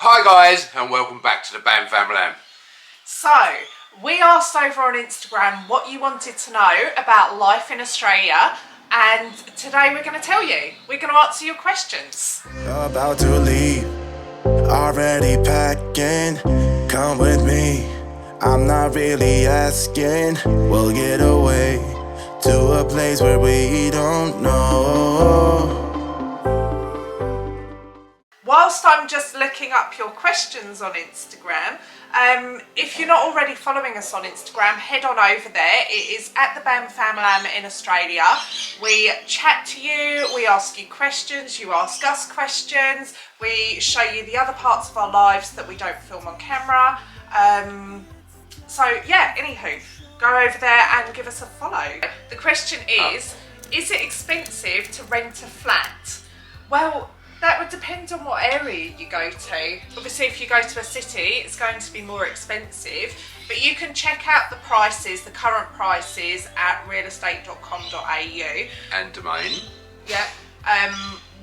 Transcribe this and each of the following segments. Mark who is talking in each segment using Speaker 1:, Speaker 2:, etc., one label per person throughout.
Speaker 1: Hi guys, and welcome back to the BAM Famalam.
Speaker 2: So, we asked over on Instagram what you wanted to know about life in Australia, and today we're going to tell you. We're going to answer your questions.
Speaker 3: About to leave, already packing. Come with me, I'm not really asking. We'll get away to a place where we don't know.
Speaker 2: Whilst I'm just looking up your questions on Instagram, if you're not already following us on Instagram, head on over there. It is at the BAM Famalam in Australia. We chat to you, we ask you questions, you ask us questions, we show you the other parts of our lives that we don't film on camera. So yeah, anywho, go over there and give us a follow. The question is it expensive to rent a flat? Well, that would depend on what area you go to. Obviously, if you go to a city, it's going to be more expensive, but you can check out the prices, the current prices at realestate.com.au.
Speaker 1: And Domain.
Speaker 2: Yeah.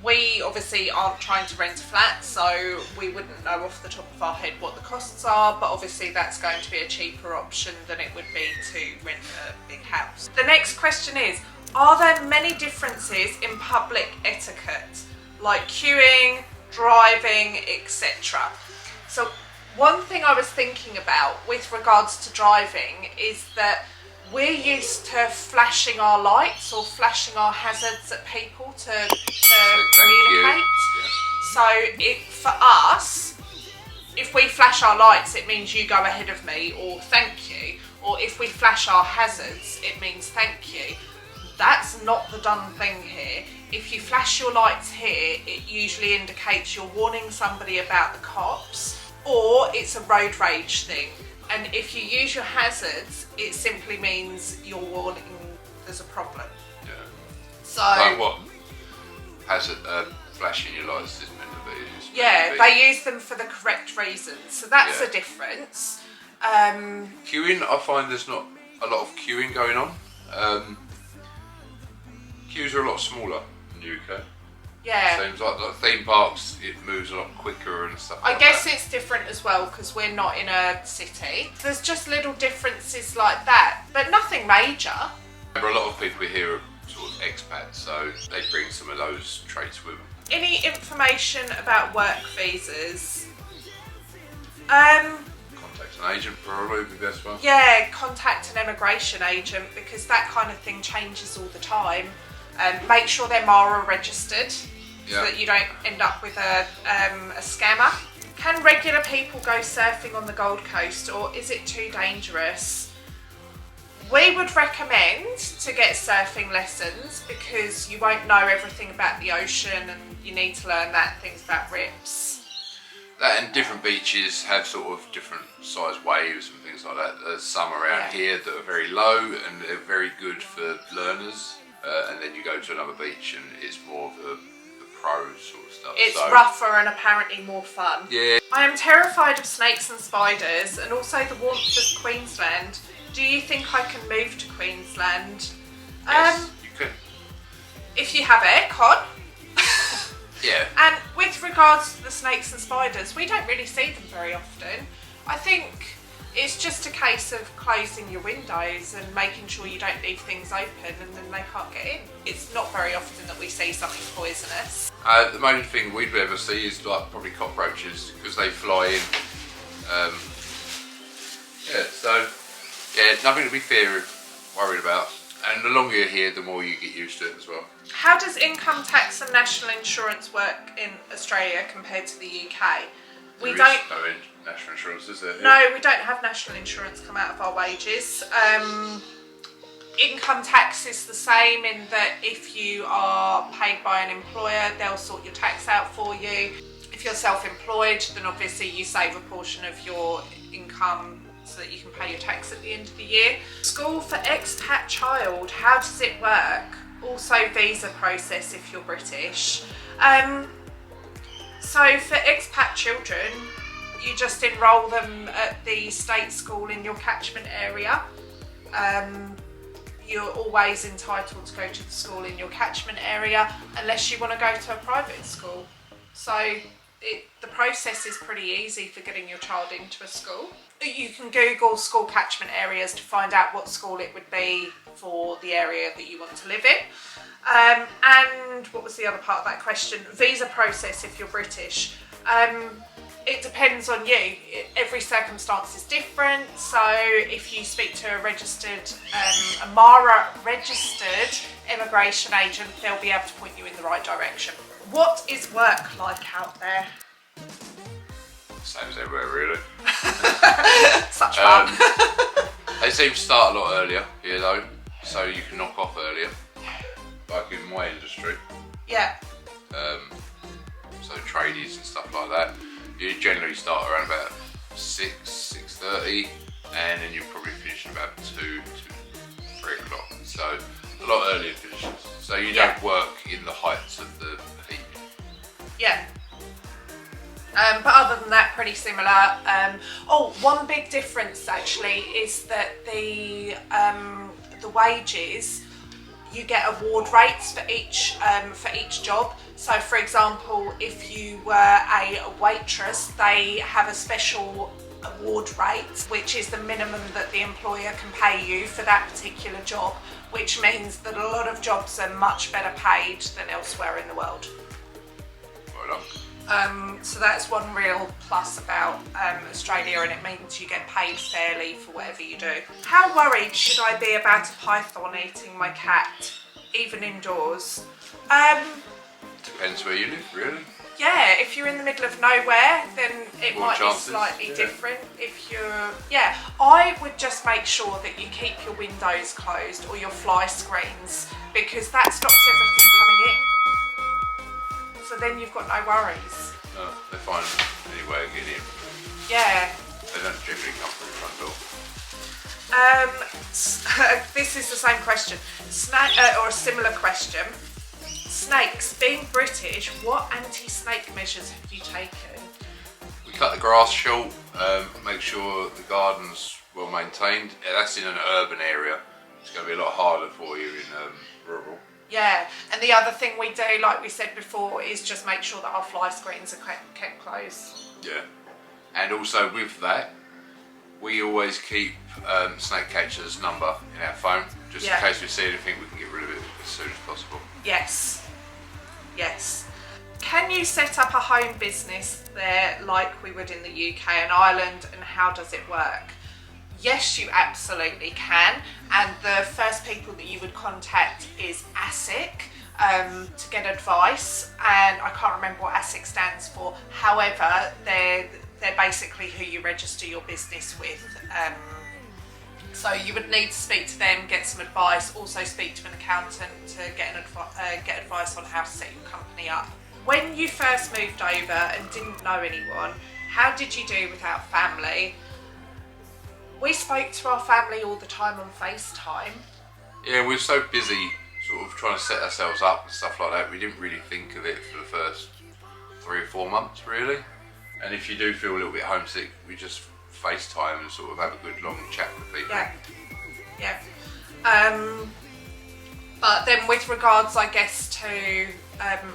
Speaker 2: We obviously aren't trying to rent a flat, so we wouldn't know off the top of our head what the costs are, but obviously that's going to be a cheaper option than it would be to rent a big house. The next question is, are there many differences in public etiquette, like queuing, driving, etc.? So one thing I was thinking about with regards to driving is that we're used to flashing our lights or flashing our hazards at people to communicate. So for us, if we flash our lights, it means you go ahead of me or thank you. Or if we flash our hazards, it means thank you. That's not the done thing here. If you flash your lights here, it usually indicates you're warning somebody about the cops, or it's a road rage thing. And if you use your hazards, it simply means you're warning there's a problem.
Speaker 1: Yeah.
Speaker 2: So
Speaker 1: like what? Hazard flashing your lights is meant to be.
Speaker 2: Yeah, they use them for the correct reasons. So that's a difference.
Speaker 1: Queuing, I find there's not a lot of queuing going on. Queues are a lot smaller in the UK.
Speaker 2: Yeah.
Speaker 1: Seems like theme parks, it moves a lot quicker and stuff like
Speaker 2: I guess
Speaker 1: that.
Speaker 2: it's different as well because we're not in a city. There's just little differences like that, but nothing major.
Speaker 1: A lot of people here are sort of expats, so they bring some of those traits with them.
Speaker 2: Any information about work visas?
Speaker 1: Contact an agent probably would be the best one.
Speaker 2: Yeah, contact an immigration agent because that kind of thing changes all the time. Make sure they're MARA registered so that you don't end up with a scammer. Can regular people go surfing on the Gold Coast, or is it too dangerous? We would recommend to get surfing lessons because you won't know everything about the ocean and you need to learn things about rips.
Speaker 1: That and different beaches have sort of different size waves and things like that. There's some around here that are very low and they're very good for learners. And then you go to another beach and it's more of the pro sort of stuff.
Speaker 2: It's rougher and apparently more fun.
Speaker 1: Yeah.
Speaker 2: I am terrified of snakes and spiders and also the warmth of Queensland. Do you think I can move to Queensland?
Speaker 1: Yes, you can.
Speaker 2: If you have aircon.
Speaker 1: Yeah.
Speaker 2: And with regards to the snakes and spiders, we don't really see them very often. I think it's just a case of closing your windows and making sure you don't leave things open and then they can't get in. It's not very often that we see something poisonous.
Speaker 1: The main thing we'd ever see is like probably cockroaches because they fly in. Nothing to be worried about. And the longer you're here, the more you get used to it as well.
Speaker 2: How does income tax and national insurance work in Australia compared to the UK?
Speaker 1: There is no national insurance, is there?
Speaker 2: No, we don't have national insurance come out of our wages. Income tax is the same in that if you are paid by an employer, they'll sort your tax out for you. If you're self-employed, then obviously you save a portion of your income so that you can pay your tax at the end of the year. School for expat child, how does it work? Also visa process if you're British. So for expat children, you just enrol them at the state school in your catchment area. You're always entitled to go to the school in your catchment area unless you want to go to a private school. So the process is pretty easy for getting your child into a school. You can Google school catchment areas to find out what school it would be for the area that you want to live in. And what was the other part of that question? Visa process if you're British. It depends on you. Every circumstance is different. So if you speak to a registered, AMARA registered immigration agent, they'll be able to point you in the right direction. What is work like out there?
Speaker 1: Same as everywhere, really.
Speaker 2: Such fun.
Speaker 1: They seem to start a lot earlier here though, so you can knock off earlier. Like in my industry.
Speaker 2: Yeah.
Speaker 1: So tradies and stuff like that. You generally start around about 6:30, and then you're probably finishing about 2 to 3 o'clock. So a lot earlier finishes. So you don't work in the heights of the heat.
Speaker 2: Yeah. But other than that, pretty similar. One big difference actually is that the wages, you get award rates for each job. So for example, if you were a waitress, they have a special award rate, which is the minimum that the employer can pay you for that particular job, which means that a lot of jobs are much better paid than elsewhere in the world.
Speaker 1: Well done.
Speaker 2: So that's one real plus about Australia, and it means you get paid fairly for whatever you do. How worried should I be about a python eating my cat, even indoors?
Speaker 1: Depends where you live, really.
Speaker 2: Yeah, if you're in the middle of nowhere, then it
Speaker 1: More
Speaker 2: might
Speaker 1: chances,
Speaker 2: be slightly
Speaker 1: yeah.
Speaker 2: different. If you're, I would just make sure that you keep your windows closed or your fly screens, because that stops everything coming in. So then you've got no worries.
Speaker 1: No, they find any way of getting in.
Speaker 2: Yeah.
Speaker 1: They don't generally come through the front door.
Speaker 2: This is the same question, or a similar question. Snakes. Being British, what anti-snake measures have you taken?
Speaker 1: We cut the grass short, make sure the garden's well maintained. That's in an urban area. It's going to be a lot harder for you in rural.
Speaker 2: Yeah, and the other thing we do, like we said before, is just make sure that our fly screens are kept closed.
Speaker 1: Yeah, and also with that, we always keep snake catcher's number in our phone, just in case we see anything, we can get rid of it as soon as possible.
Speaker 2: Yes. Yes. Can you set up a home business there like we would in the UK and Ireland, and how does it work? Yes, you absolutely can, and the first people that you would contact is ASIC to get advice, and I can't remember what ASIC stands for. However, they're basically who you register your business with. So you would need to speak to them, get some advice, also speak to an accountant to get advice on how to set your company up. When you first moved over and didn't know anyone, how did you do without family? We spoke to our family all the time on FaceTime.
Speaker 1: Yeah, we were so busy sort of trying to set ourselves up and stuff like that, we didn't really think of it for the first 3 or 4 months, really. And if you do feel a little bit homesick, we just FaceTime and sort of have a good long chat with people.
Speaker 2: Yeah. But then with regards, I guess, to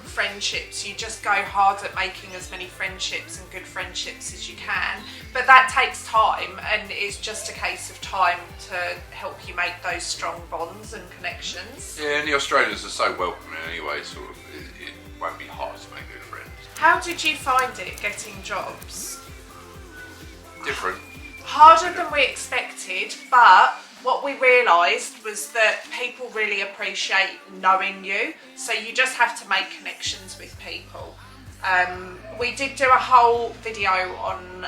Speaker 2: friendships, you just go hard at making as many friendships and good friendships as you can. But that takes time, and it's just a case of time to help you make those strong bonds and connections.
Speaker 1: Yeah, and the Australians are so welcoming anyway, sort of, it won't be hard to make good friends.
Speaker 2: How did you find it getting jobs?
Speaker 1: Different.
Speaker 2: Harder than we expected, but what we realised was that people really appreciate knowing you, so you just have to make connections with people. We did do a whole video on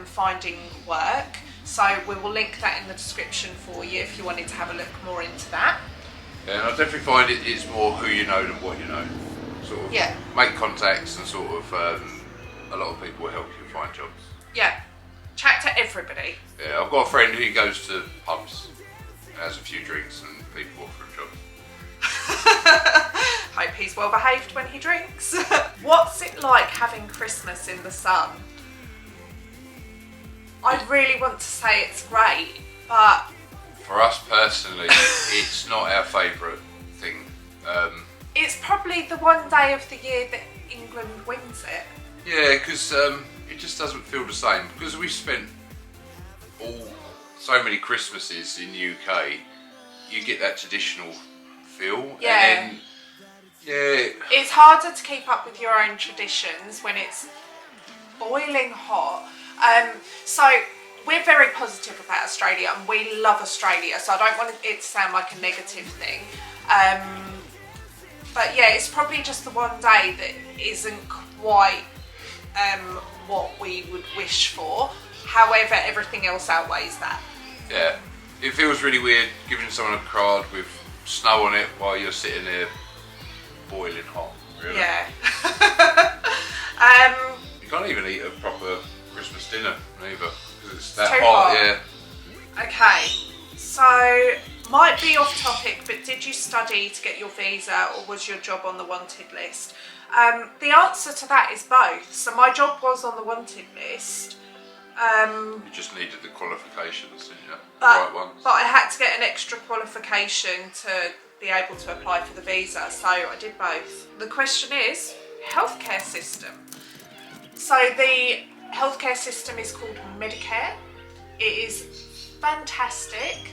Speaker 2: finding work, so we will link that in the description for you if you wanted to have a look more into that.
Speaker 1: Yeah, and I definitely find it is more who you know than what you know. Sort of make contacts, and sort of a lot of people will help you find jobs.
Speaker 2: Yeah. Chat to everybody.
Speaker 1: Yeah, I've got a friend who goes to pubs, has a few drinks, and people offer him jobs.
Speaker 2: Hope he's well behaved when he drinks. What's it like having Christmas in the sun? I really want to say it's great, but...
Speaker 1: For us personally, it's not our favourite thing.
Speaker 2: It's probably the one day of the year that England wins it.
Speaker 1: Yeah, because it just doesn't feel the same. Because we've spent so many Christmases in the UK, you get that traditional feel.
Speaker 2: Yeah.
Speaker 1: And then, yeah.
Speaker 2: It's harder to keep up with your own traditions when it's boiling hot. So we're very positive about Australia and we love Australia, so I don't want it to sound like a negative thing. But yeah, it's probably just the one day that isn't quite what we would wish for. However, everything else outweighs that.
Speaker 1: Yeah, it feels really weird giving someone a card with snow on it while you're sitting there boiling hot. Really.
Speaker 2: Yeah.
Speaker 1: You can't even eat a proper Christmas dinner either because it's that
Speaker 2: too
Speaker 1: hot.
Speaker 2: hot.
Speaker 1: Yeah.
Speaker 2: Okay, so might be off topic, but did you study to get your visa or was your job on the wanted list? The answer to that is both. So my job was on the wanted list.
Speaker 1: You just needed the qualifications, didn't you? The right ones.
Speaker 2: But I had to get an extra qualification to be able to apply for the visa, so I did both. The question is, healthcare system. So the healthcare system is called Medicare. It is fantastic,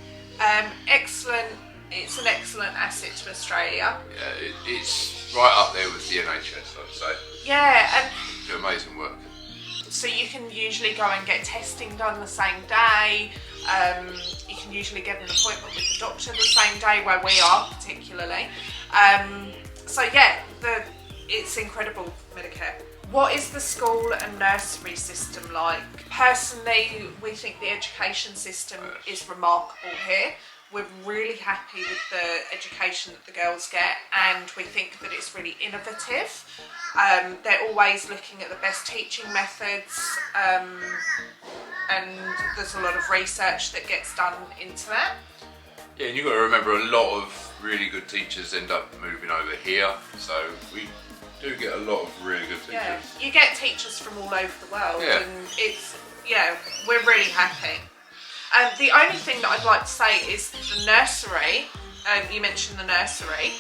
Speaker 2: excellent. It's an excellent asset to Australia.
Speaker 1: Yeah, it's right up there with the NHS, I'd say.
Speaker 2: Yeah, and
Speaker 1: Do amazing work.
Speaker 2: so you can usually go and get testing done the same day. You can usually get an appointment with the doctor the same day, where we are particularly. So yeah, it's incredible, Medicare. What is the school and nursery system like? Personally, we think the education system is remarkable here. We're really happy with the education that the girls get, and we think that it's really innovative. They're always looking at the best teaching methods, and there's a lot of research that gets done into that.
Speaker 1: Yeah, and you've got to remember a lot of really good teachers end up moving over here, so we do get a lot of really good teachers.
Speaker 2: Yeah, you get teachers from all over the world,
Speaker 1: Yeah.
Speaker 2: and we're really happy. The only thing that I'd like to say is the nursery. You mentioned the nursery.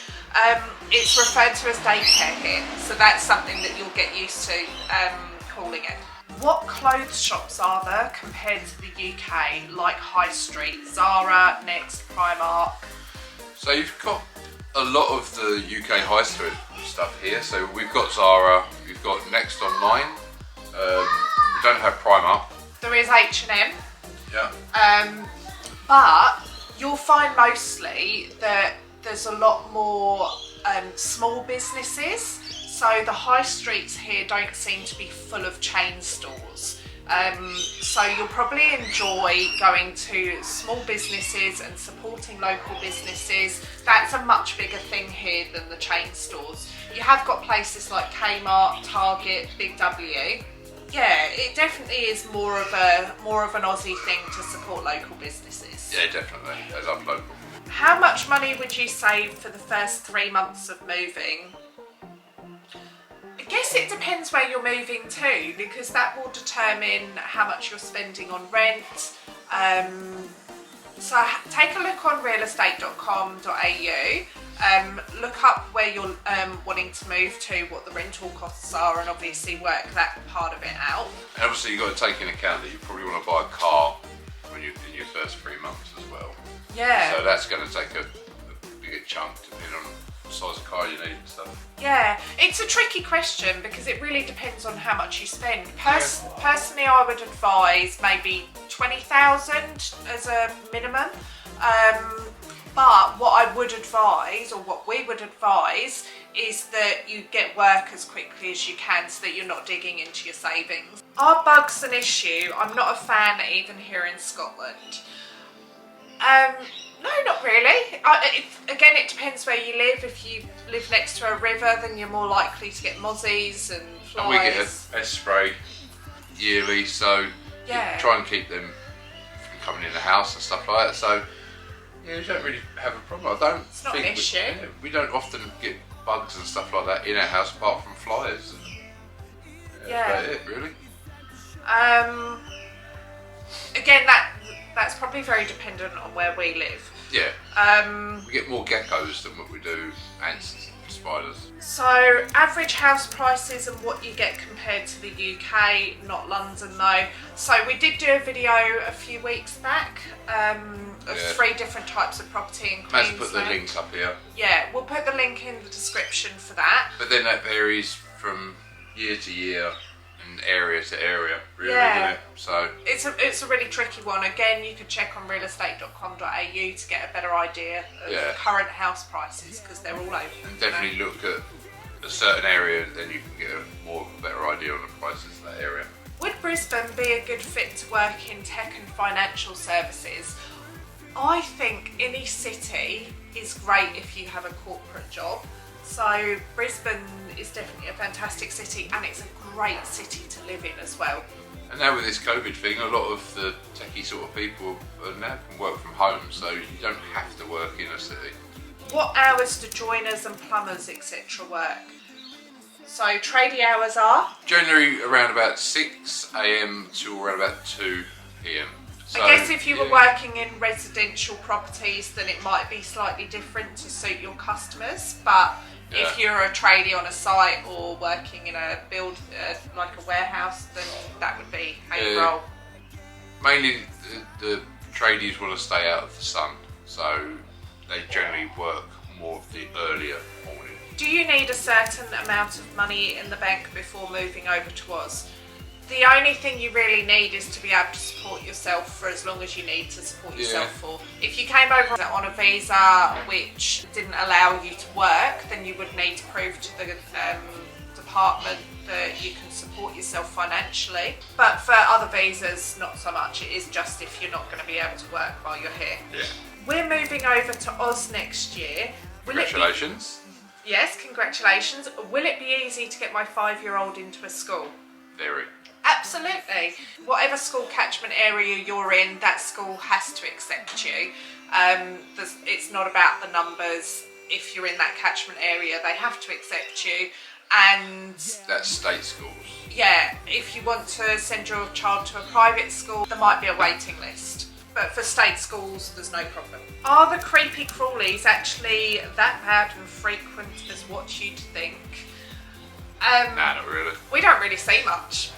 Speaker 2: It's referred to as daycare here, so that's something that you'll get used to calling it. What clothes shops are there compared to the UK, like High Street, Zara, Next, Primark?
Speaker 1: So you've got a lot of the UK high street stuff here. So we've got Zara, we've got Next Online. We don't have Primark.
Speaker 2: There is H&M.
Speaker 1: Yeah.
Speaker 2: But you'll find mostly that there's a lot more small businesses. So the high streets here don't seem to be full of chain stores. So you'll probably enjoy going to small businesses and supporting local businesses. That's a much bigger thing here than the chain stores. You have got places like Kmart, Target, Big W. Yeah, it definitely is more of an Aussie thing to support local businesses.
Speaker 1: Yeah, definitely. I love local.
Speaker 2: How much money would you save for the first 3 months of moving? I guess it depends where you're moving to, because that will determine how much you're spending on rent. So take a look on realestate.com.au. Look up where you're wanting to move to, what the rental costs are, and obviously work that part of it out.
Speaker 1: And obviously you've got to take into account that you probably want to buy a car when you're in your first 3 months as well.
Speaker 2: Yeah.
Speaker 1: So that's going to take a bigger chunk depending on the size of car you need and stuff.
Speaker 2: Yeah, it's a tricky question because it really depends on how much you spend. Personally, I would advise maybe 20,000 as a minimum. But what I would advise, or what we would advise, is that you get work as quickly as you can so that you're not digging into your savings. Are bugs an issue? I'm not a fan even here in Scotland. No, not really. Again, it depends where you live. If you live next to a river, then you're more likely to get mozzies and flies.
Speaker 1: And we get a spray yearly, so
Speaker 2: Yeah.
Speaker 1: you try and keep them from coming in the house and stuff like that. So yeah, you don't really have a problem.
Speaker 2: It's not an issue.
Speaker 1: We don't often get bugs and stuff like that in our house apart from flies.
Speaker 2: Yeah.
Speaker 1: That's about it, really.
Speaker 2: Again, that's probably very dependent on where we live.
Speaker 1: Yeah. We get more geckos than what we do ants, spiders.
Speaker 2: So average house prices and what you get compared to the UK, not London though. So we did do a video a few weeks back of 3 different types of property in Queensland.
Speaker 1: Let's put the link up here.
Speaker 2: Yeah, we'll put the link in the description for that.
Speaker 1: But then that varies from year to year and area to area, really,
Speaker 2: Yeah.
Speaker 1: doesn't it? So
Speaker 2: It's a really tricky one. Again, you could check on realestate.com.au to get a better idea of current house prices, because they're all over.
Speaker 1: and definitely look at a certain area, then you can get a better idea on the prices of that area.
Speaker 2: Would Brisbane be a good fit to work in tech and financial services? I think any city is great if you have a corporate job. So Brisbane is definitely a fantastic city, and it's a great city to live in as well.
Speaker 1: And now with this COVID thing, a lot of the techie sort of people now can work from home, so you don't have to work in a city.
Speaker 2: What hours do joiners and plumbers etc. work? So tradie hours are?
Speaker 1: Generally around about 6 AM to around about 2 PM. So,
Speaker 2: I guess if you were working in residential properties, then it might be slightly different to suit your customers. But if you're a tradie on a site or working in a like a warehouse, then that would be how you roll.
Speaker 1: Mainly the tradies want to stay out of the sun, so they generally work more of the earlier morning.
Speaker 2: Do you need a certain amount of money in the bank before moving over to Oz? The only thing you really need is to be able to support yourself for as long as you need to support yourself for. If you came over on a visa which didn't allow you to work, then you would need to prove to the department that you can support yourself financially. But for other visas, not so much. It is just if you're not going to be able to work while you're here.
Speaker 1: Yeah.
Speaker 2: We're moving over to Oz next year.
Speaker 1: Congratulations.
Speaker 2: Yes, congratulations. Will it be easy to get my 5-year-old into a school?
Speaker 1: Very.
Speaker 2: Absolutely. Whatever school catchment area you're in, that school has to accept you. It's not about the numbers. If you're in that catchment area, they have to accept you. And
Speaker 1: that's state schools.
Speaker 2: Yeah, if you want to send your child to a private school, there might be a waiting list. But for state schools, there's no problem. Are the creepy crawlies actually that bad and frequent as what you'd think?
Speaker 1: Nah, not really.
Speaker 2: We don't really see much.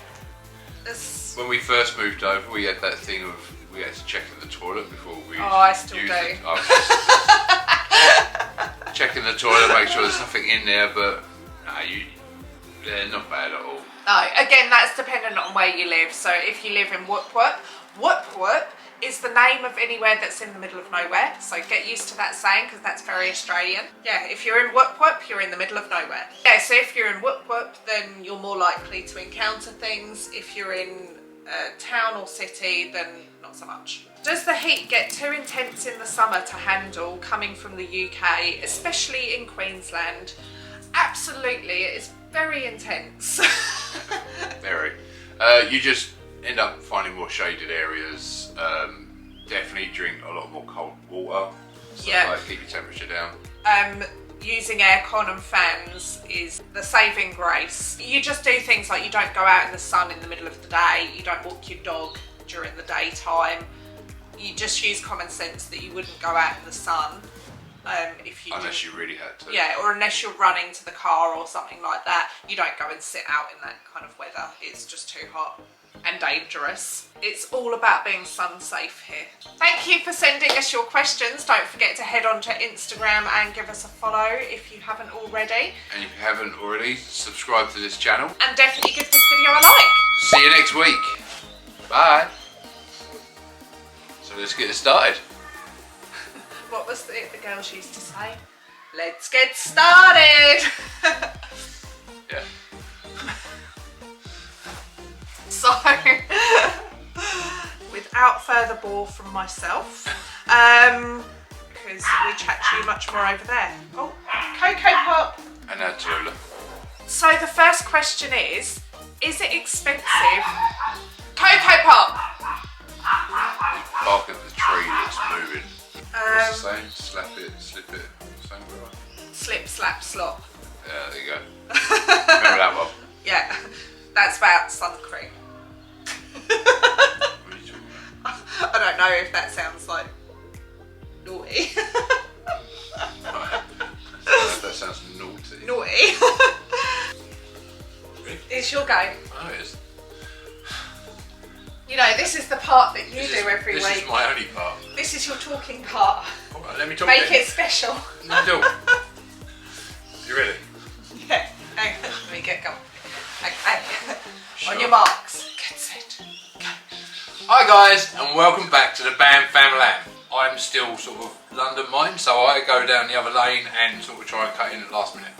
Speaker 1: When we first moved over, we had that thing of we had to check in the toilet before we
Speaker 2: I still
Speaker 1: used
Speaker 2: do.
Speaker 1: it. Checking the toilet, make sure there's nothing in there, but they're not bad at all.
Speaker 2: No, again, that's dependent on where you live. So if you live in Whoop Whoop is the name of anywhere that's in the middle of nowhere. So get used to that saying, because that's very Australian. Yeah, if you're in Whoop Whoop, you're in the middle of nowhere. Yeah, so if you're in Whoop Whoop, then you're more likely to encounter things. If you're in a town or city, then not so much. Does the heat get too intense in the summer to handle coming from the UK, especially in Queensland? Absolutely, it is very intense.
Speaker 1: Very. You just end up finding more shaded areas. Definitely drink a lot more cold water. So keep your temperature down. Using aircon and fans is the saving grace. You just do things like you don't go out in the sun in the middle of the day, you don't walk your dog during the daytime. You just use common sense that you wouldn't go out in the sun unless you really had to.
Speaker 2: Yeah, or unless you're running to the car or something like that. You don't go and sit out in that kind of weather. It's just too hot and dangerous. It's all about being sun safe here. Thank you for sending us your questions. Don't forget to head on to Instagram and give us a follow if you haven't already.
Speaker 1: And if you haven't already, subscribe to this channel.
Speaker 2: And definitely give this video a like.
Speaker 1: See you next week. Bye. So let's get it started.
Speaker 2: What was the girls used to say? Let's get started.
Speaker 1: Yeah.
Speaker 2: So, without further bore from myself, because we chat to you much more over there. Oh, Cocoa Pop.
Speaker 1: And now Tallulah.
Speaker 2: So the first question is it expensive? Cocoa Pop.
Speaker 1: Bark at the tree that's moving. What's the saying? Slap it, slip it. Same word.
Speaker 2: Slip, slap, slop.
Speaker 1: Yeah, there you go. Remember that one?
Speaker 2: Yeah, that's about sun cream.
Speaker 1: What are you talking about?
Speaker 2: I don't know if that sounds like naughty.
Speaker 1: That sounds naughty. naughty.
Speaker 2: Naughty.
Speaker 1: Really?
Speaker 2: It's your go.
Speaker 1: Oh, it is.
Speaker 2: You know, this is the part that you
Speaker 1: This
Speaker 2: do
Speaker 1: is-
Speaker 2: every
Speaker 1: This
Speaker 2: week.
Speaker 1: is my only part.
Speaker 2: This is your talking part.
Speaker 1: Alright, let me talk
Speaker 2: Make
Speaker 1: then.
Speaker 2: it special.
Speaker 1: Let me talk. You ready?
Speaker 2: Yeah. Hang on, let me get going. Okay.
Speaker 1: Sure.
Speaker 2: On your marks. Get set. Go.
Speaker 1: Hi guys, and welcome back to the BAM Famalam. I'm still sort of London mind, so I go down the other lane and sort of try and cut in at the last minute.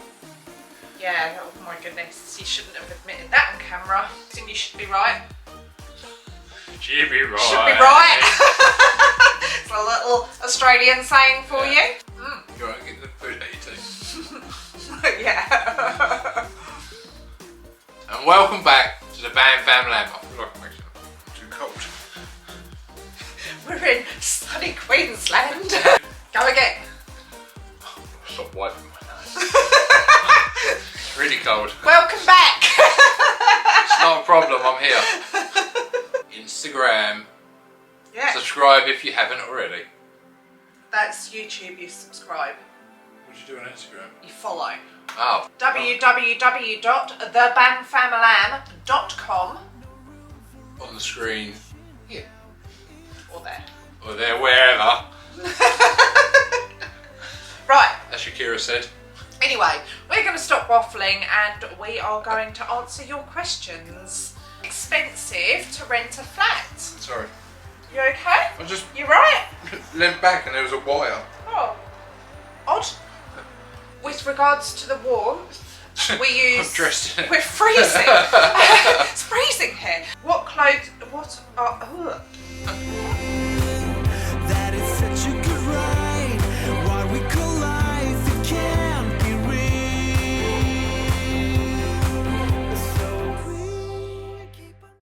Speaker 2: Yeah, oh my goodness. You shouldn't have admitted that on camera. Then you should be right.
Speaker 1: She'd be right.
Speaker 2: Should be right. It's a little Australian saying for you.
Speaker 1: You're right, get the food at your teeth.
Speaker 2: Yeah.
Speaker 1: And welcome back to the BAM Famalam. I feel like I'm actually too cold.
Speaker 2: We're in sunny Queensland. Go again.
Speaker 1: Stop wiping my nose. It's really cold.
Speaker 2: Welcome back.
Speaker 1: It's not a problem, I'm here. Instagram.
Speaker 2: Yeah.
Speaker 1: Subscribe if you haven't already.
Speaker 2: That's YouTube, you subscribe.
Speaker 1: What do you do on Instagram?
Speaker 2: You follow.
Speaker 1: Oh.
Speaker 2: www.thebamfamalam.com
Speaker 1: On the screen. Here.
Speaker 2: or there.
Speaker 1: Or there, wherever.
Speaker 2: Right.
Speaker 1: As Shakira said.
Speaker 2: Anyway, we're going to stop waffling and we are going to answer your questions. Expensive to rent a flat.
Speaker 1: Sorry.
Speaker 2: You okay?
Speaker 1: I just
Speaker 2: You right?
Speaker 1: leant back and there was a wire.
Speaker 2: Oh, odd. With regards to the warmth, we use.
Speaker 1: I'm dressed in it.
Speaker 2: We're freezing. It's freezing here. What clothes? What are?